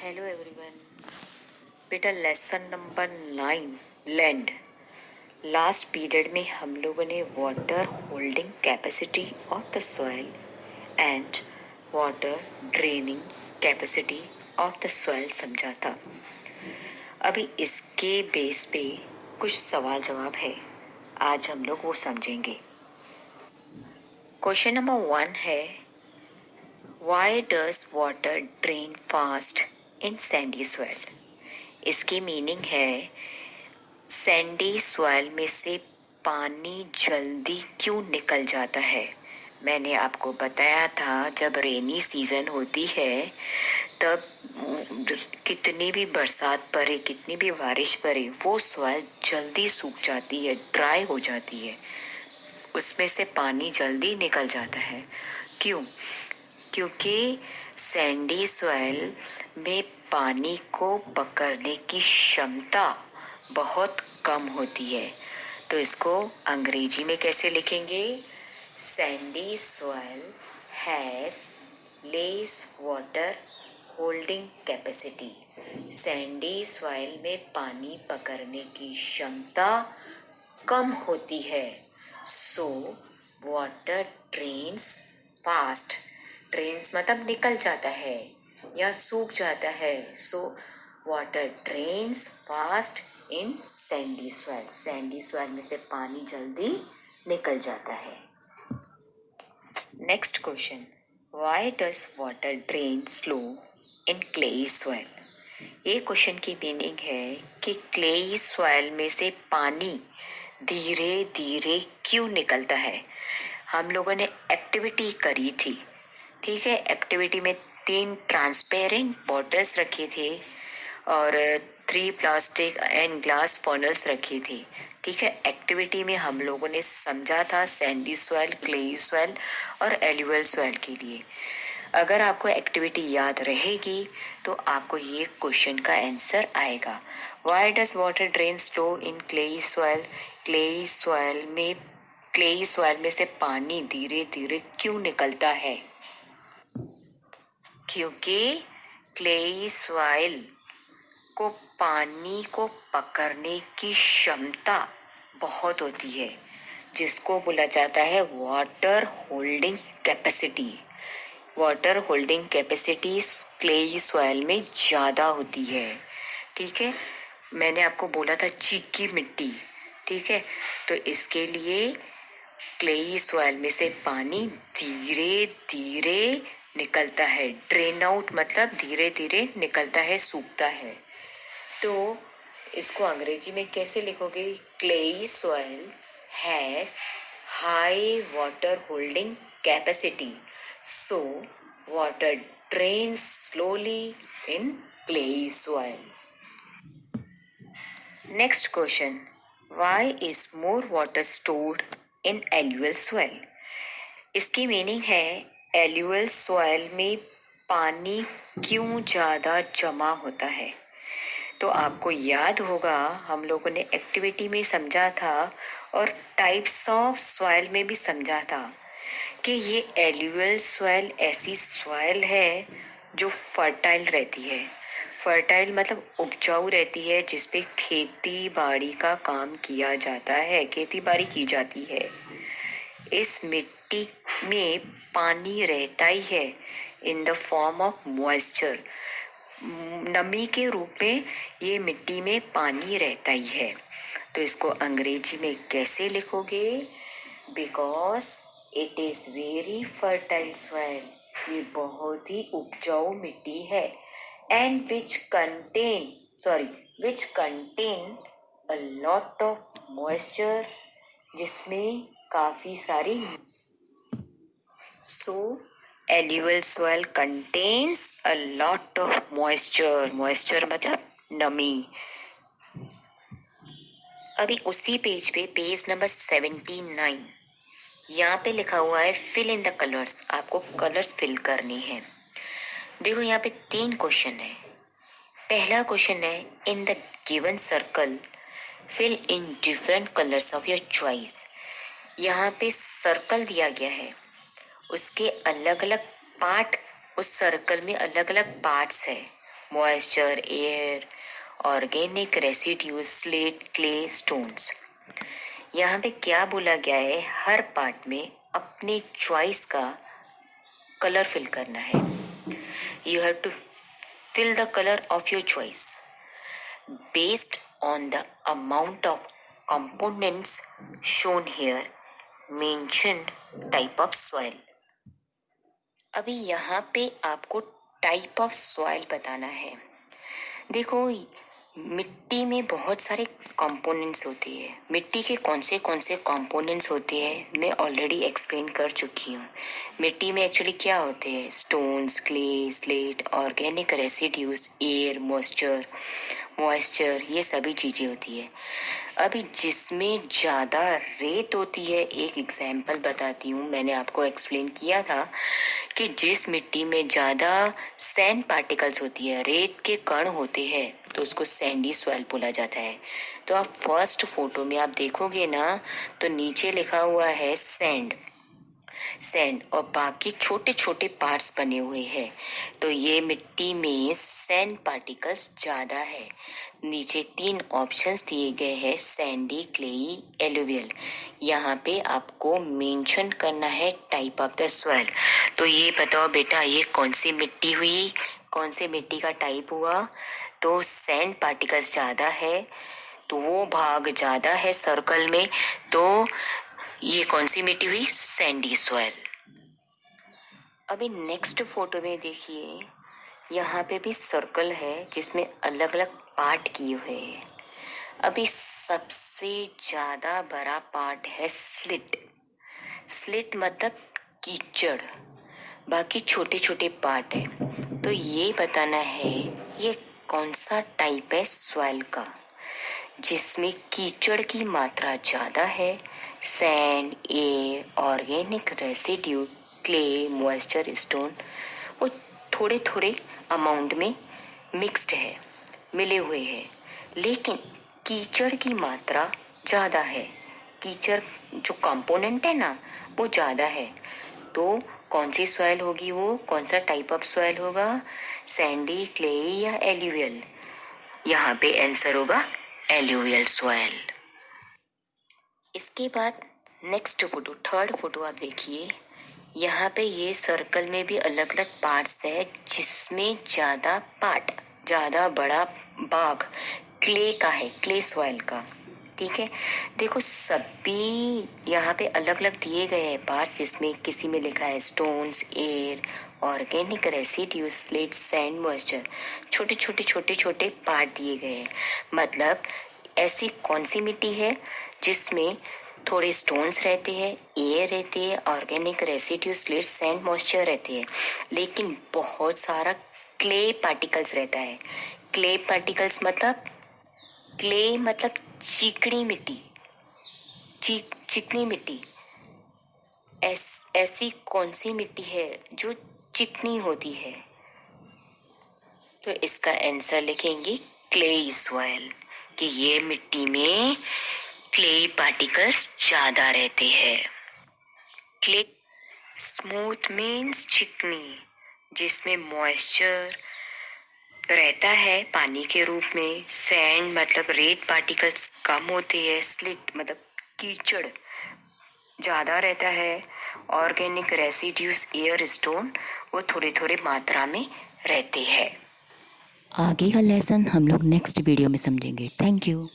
Hello everyone. बेटा lesson number 9 land. Last period में हम लोगों ने water holding capacity of the soil and water draining capacity of the soil समझा था। अभी इसके बेस पे कुछ सवाल जवाब है, आज हम लोग वो समझेंगे। क्वेश्चन नंबर 1 है, Why does water drain fast in sandy soil? इसकी मीनिंग है सैंडी सॉइल में से पानी जल्दी क्यों निकल जाता है। मैंने आपको बताया था जब रेनी सीजन होती है तब कितनी भी बरसात पड़े, कितनी भी बारिश पड़े, वो सॉइल जल्दी सूख जाती है, ड्राई हो जाती है, उसमें से पानी जल्दी निकल जाता है। क्यों? क्योंकि सैंडी सॉइल में पानी को पकड़ने की क्षमता बहुत कम होती है। तो इसको अंग्रेजी में कैसे लिखेंगे? Sandy soil has less water holding capacity. Sandy soil में पानी पकड़ने की क्षमता कम होती है। So water drains fast. Drains मतलब निकल जाता है या सूख जाता है। So water drains fast in Sandy soil. Sandy soil में से पानी जल्दी निकल जाता है। Next question, why does water drain slow in clayey soil? ये क्वेश्चन की मीनिंग है कि क्लेई सॉइल में से पानी धीरे धीरे क्यों निकलता है। हम लोगों ने एक्टिविटी करी थी, ठीक है। एक्टिविटी में 3 ट्रांसपेरेंट बॉटल्स रखे थे और 3 प्लास्टिक एंड ग्लास फनल्स रखे थे, ठीक है। एक्टिविटी में हम लोगों ने समझा था सैंडी सॉइल, क्लेई सॉइल और एल्यूवियल सॉइल के लिए। अगर आपको एक्टिविटी याद रहेगी तो आपको ये क्वेश्चन का आंसर आएगा। Why does water drain slow in clayey soil? Clayey soil में से पानी धीरे धीरे क्यों निकलता है? क्योंकि क्लेई सॉइल को पानी को पकड़ने की क्षमता बहुत होती है, जिसको बोला जाता है water holding capacity. Water holding capacity clayey soil में ज़्यादा होती है, ठीक है। मैंने आपको बोला था चीकी मिट्टी, ठीक है। तो इसके लिए क्लेई सॉइल में से पानी धीरे धीरे निकलता है। ड्रेन आउट मतलब धीरे धीरे निकलता है, सूखता है। तो इसको अंग्रेजी में कैसे लिखोगे? Clayey soil has high water holding capacity, so water drains slowly in clayey soil. Next question, why is more water stored in alluvial soil? इसकी मीनिंग है एल्यूवियल सॉइल में पानी क्यों ज़्यादा जमा होता है। तो आपको याद होगा हम लोगों ने एक्टिविटी में समझा था और टाइप्स ऑफ सॉइल में भी समझा था कि ये एल्यूवियल सॉइल ऐसी सॉइल है जो फर्टाइल रहती है। फर्टाइल मतलब उपजाऊ रहती है, जिसपे खेती बाड़ी का काम किया जाता है, खेती बाड़ी की जाती है। इस मिट्टी में पानी रहता ही है in the form of moisture. नमी के रूप में ये मिट्टी में पानी रहता ही है। तो इसको अंग्रेजी में कैसे लिखोगे? Because it is very fertile soil. ये बहुत ही उपजाऊ मिट्टी है। And which contain a lot of moisture, जिसमें काफी सारी alluvial soil contains a lot of moisture. Moisture मतलब नमी। अभी उसी पेज पे पेज नंबर 79 यहाँ पे लिखा हुआ है फिल इन द कलर्स। आपको कलर्स फिल करनी है। देखो यहाँ पे 3 क्वेश्चन है। पहला क्वेश्चन है in the given circle fill in different colours of your choice. यहाँ पे सर्कल दिया गया है, उसके अलग अलग पार्ट, उस सर्कल में अलग अलग पार्ट्स है। Moisture, air, organic residues, slate, clay, stones. यहाँ पे क्या बोला गया है, हर पार्ट में अपने चॉइस का कलर फिल करना है। You have to fill the color of your choice based on the amount of components shown here, mentioned type of soil। अभी यहाँ पे आपको टाइप ऑफ सॉइल बताना है। देखो, मिट्टी में बहुत सारे कंपोनेंट्स होती है। मिट्टी के कौन से कंपोनेंट्स होते हैं मैं ऑलरेडी एक्सप्लेन कर चुकी हूँ। मिट्टी में एक्चुअली क्या होते हैं, stones, clay, slate, organic residues, air, moisture, ये सभी चीज़ें होती है। अभी जिसमें ज़्यादा रेत होती है, एक एग्जाम्पल बताती हूँ, मैंने आपको एक्सप्लेन किया था कि जिस मिट्टी में ज़्यादा सैंड पार्टिकल्स होती है, रेत के कण होते हैं, तो उसको सैंडी सॉइल बोला जाता है। तो आप फर्स्ट फोटो में आप देखोगे ना, तो नीचे लिखा हुआ है सैंड और बाकी छोटे छोटे पार्ट्स बने हुए हैं। तो ये मिट्टी में सैंड पार्टिकल्स ज़्यादा है। नीचे 3 ऑप्शंस दिए गए हैं, सैंडी, क्लेई, एलुवियल। यहाँ पे आपको मेंशन करना है टाइप ऑफ द सॉइल। तो ये बताओ बेटा, ये कौन सी मिट्टी हुई, कौन सी मिट्टी का टाइप हुआ? तो सैंड पार्टिकल्स ज़्यादा है, तो वो भाग ज़्यादा है सर्कल में, तो ये कौन सी मिट्टी हुई, सैंडी सॉइल। अभी नेक्स्ट फोटो में देखिए, यहाँ पे भी सर्कल है जिसमें अलग अलग पार्ट किए हुए हैं। अभी सबसे ज़्यादा बड़ा पार्ट है स्लिट मतलब कीचड़, बाकी छोटे छोटे पार्ट है। तो ये बताना है ये कौन सा टाइप है सॉइल का, जिसमें कीचड़ की मात्रा ज़्यादा है, sand, air, organic residue, clay, moisture, stone, वो थोड़े थोड़े अमाउंट में मिक्स्ड है, मिले हुए हैं, लेकिन कीचड़ की मात्रा ज़्यादा है। कीचड़ जो कंपोनेंट है ना, वो ज़्यादा है। तो कौन सी सॉइल होगी, वो कौन सा टाइप ऑफ सॉइल होगा, सैंडी, क्ले या एल्यूवियल? यहाँ पे आंसर होगा एल्यूवियल सॉइल। इसके बाद नेक्स्ट फोटो, थर्ड फोटो आप देखिए, यहाँ पे ये सर्कल में भी अलग अलग पार्ट्स है, जिसमें ज़्यादा बड़ा भाग क्ले का है, क्ले सॉइल का। ठीक है, देखो सभी यहाँ पे अलग अलग दिए गए हैं पार्ट्स, जिसमें किसी में लिखा है stones, air, organic residues, slate, sand, moisture, छोटे छोटे पार्ट दिए गए हैं। मतलब ऐसी कौन सी मिट्टी है जिसमें थोड़े स्टोन्स रहते हैं, एयर रहती है, organic residue, slate, sand, moisture रहते हैं, लेकिन बहुत सारा क्ले पार्टिकल्स रहता है। क्ले पार्टिकल्स मतलब चिकनी मिट्टी, चिकनी मिट्टी। ऐसी कौन सी मिट्टी है जो चिकनी होती है? तो इसका आंसर लिखेंगे क्लेई सॉइल, कि ये मिट्टी में क्ले पार्टिकल्स ज़्यादा रहते हैं। क्ले स्मूथ मीन्स चिकनी, जिसमें मॉइस्चर रहता है पानी के रूप में। सैंड मतलब रेत पार्टिकल्स कम होते हैं। स्लिट मतलब कीचड़ ज़्यादा रहता है। ऑर्गेनिक रेसिड्यूज, एयर, स्टोन, वो थोड़े थोड़े मात्रा में रहते हैं। आगे का लेसन हम लोग नेक्स्ट वीडियो में समझेंगे। Thank you.